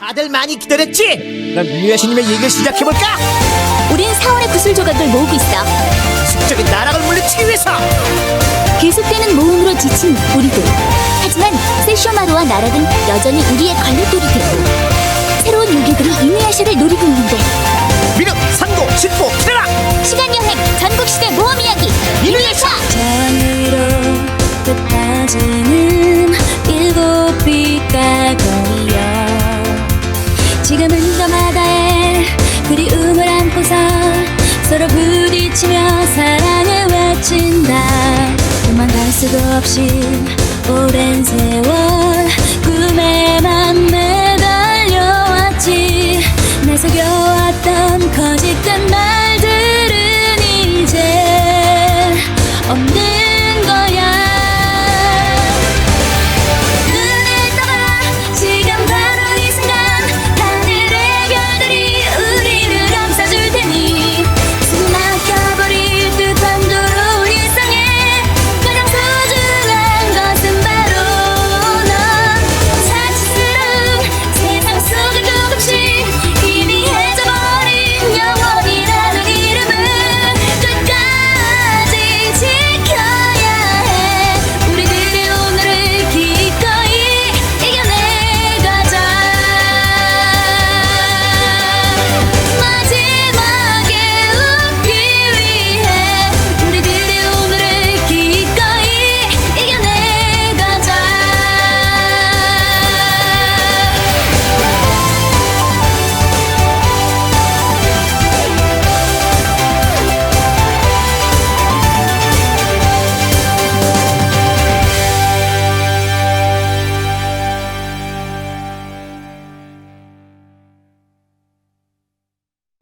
다들 많이 기다렸지? 그럼 이누야샤님의 얘기를 시작해볼까? 우린 4월의 구슬 조각을 모으고 있어. 숙적인 나락을 물리치기 위해서! 계속되는 모험으로 지친 우리들. 하지만 세쇼마루와 나락은 여전히 우리의 관리돌이 되고 새로운 요괴들이 이누야샤를 노리고 있는데 미륵, 산고, 신고, 테라! 시간여행 전국시대 모험 이야기 이누야샤! 전으로 흩어지는 일곱 빛깔 거리여 지금은 저 바다에 그리움을 안고서 서로 부딪히며 사랑을 외친다 도망갈 수도 없이 오랜 세월 꿈에만 매달려왔지 날 속여왔던 거짓된 말